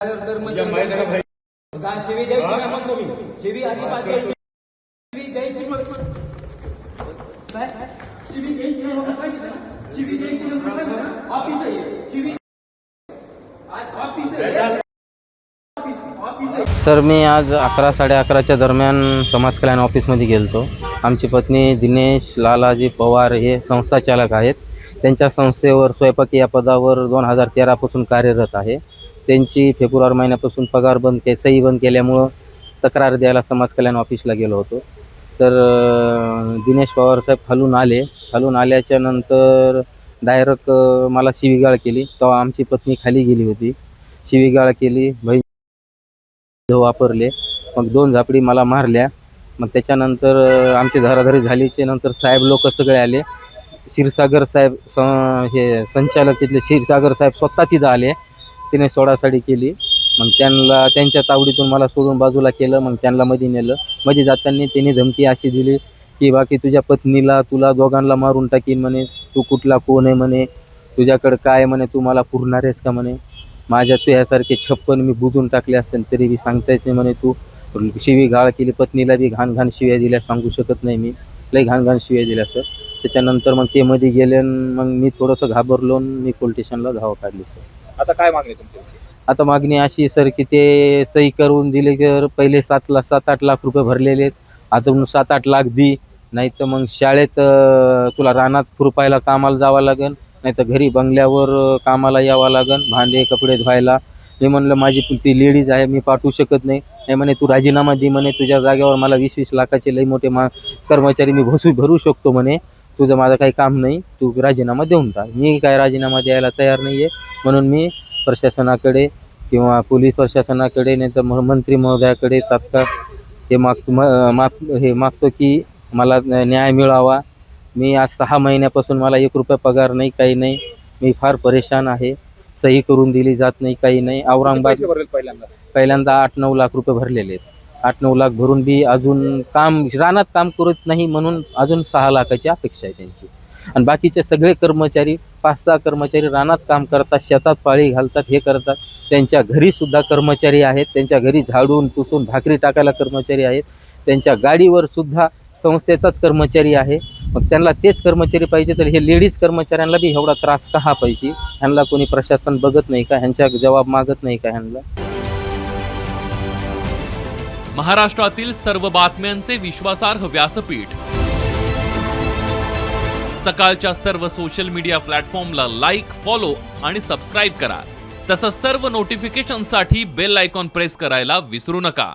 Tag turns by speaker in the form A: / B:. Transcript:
A: शिवी द्यायची ना मग तुम्ही शिवी अजिबात द्यायची शिवी द्यायची मग काय शिवी द्यायची ना मग पाहिजे ना शिवी द्यायची ना ऑफिस आहे शिवी ऑफिस आहे.
B: सर मी आज 11-11:30च्या दरम्यान समाज कल्याण ऑफिसमध्ये गेलतो. आमची पत्नी दिनेश लालाजी पवार हे संस्था चालक आहेत. त्यांच्या संस्थेवर स्वयंपाकी या पदावर 2013 पासून कार्यरत आहे. त्यांची फेब्रुवारी महिन्यापासून पगार सही बंद केल्यामुळं तक्रार द्यायला समाज कल्याण ऑफिसला गेलो होतो. तर दिनेश पवार साहेब खालून आल्याच्या नंतर डायरेक्ट मला शिवीगाळ केली. तेव्हा आमची पत्नी खाली गेली होती. शिवीगाळ केली, वापरले, मग 2 झापडी मला मारल्या. मग त्याच्यानंतर आमची धराधरी झालीचे नंतर साहेब लोक सगळे आले. क्षीरसागर साहेब हे संचालक तिथले क्षीरसागर साहेब स्वतः तिथं आले. तिने सोडासाडी केली. मग त्यांच्या तावडीतून मला सोडून बाजूला केलं. मग त्यांना मध्ये नेलं. मध्ये जाताना त्यांनी धमकी अशी दिली की बाकी तुझ्या पत्नीला तुला दोघांना मारून टाकीन म्हणे, तू कुठला कोण आहे म्हणे, तुझ्याकडं काय म्हणे, तू मला पुरणार आहेस का म्हणे, माझ्या तुझ्यासारखे 56 मी बुजून टाकले असते तरी बी सांगता येत नाही म्हणे, तू शिवी गाळ केली, पत्नीला बी घाण शिव्या दिल्या, सांगू शकत नाही मी, लई घाण शिव्या दिल्या सर. त्याच्यानंतर मग ते मध्ये गेले. मग मी थोडंसं घाबरलो, मी पोलीस स्टेशनला धाव काढली सर.
C: आता काय मागणी तुमची?
B: आता मागणी अशी सर की ते सही करून दिले तर पहिले 7-8 लाख रुपये भरलेले आहेत. आता 7-8 लाख दी, नाही तर मग शाळेत तुला रानात खुरपायला कामाला जावं लागेल, नाही तर घरी बंगल्यावर कामाला यावं लागेल, भांडे कपडे धुवायला. मी म्हणलं माझी ती लेडीज आहे, मी पाठवू शकत नाही. नाही म्हणे तू राजीनामा दे म्हणे, तुझ्या जागेवर मला 20-20 लाखाचे लई मोठे कर्मचारी मी भरू शकतो म्हणे, तुझं माझं काही काम नाही, तू राजीनामा देऊन टाक. मी काय राजीनामा द्यायला तयार नाही आहे. म्हणून मी प्रशासनाकडे किंवा पोलीस प्रशासनाकडे नाही तर मंत्री महोदयाकडे तात्काळ हे मागतो की मला न्याय मिळावा. मी आज 6 महिन्यापासून मला 1 रुपया पगार नाही, काही नाही. मी फार परेशान आहे. सही करून दिली जात नाही, काही नाही. औरंगाबाद पहिल्यांदा 8-9 लाख रुपये भरलेले आहेत. 8-9 लाख भरून बी अजून रानात काम करत नाही, म्हणून अजून 6 लाखाची अपेक्षा आहे त्यांची. आणि बाकीचे सगळे कर्मचारी 5-6 कर्मचारी रानात काम करतात, शेतात पाळी घालतात, हे करतात. त्यांच्या घरीसुद्धा कर्मचारी आहेत. त्यांच्या घरी झाडून पुसून भाकरी टाकायला कर्मचारी आहेत. त्यांच्या गाडीवर सुद्धा संस्थेचाच कर्मचारी आहे. मग त्यांना तेच कर्मचारी पाहिजे, तर हे लेडीज कर्मचाऱ्यांना बी एवढा त्रास का पाहिजे? ह्यांना कोणी प्रशासन बघत नाही का? ह्यांच्या जबाब मागत नाही का ह्यांना?
D: महाराष्ट्रातील सर्व बातम्यांचे विश्वासार्ह व्यासपीठ, सकाळच्या सर्व सोशल मीडिया प्लॅटफॉर्मला लाईक, फॉलो आणि सबस्क्राईब करा. तसंच सर्व नोटिफिकेशनसाठी बेल आयकॉन प्रेस करायला विसरू नका.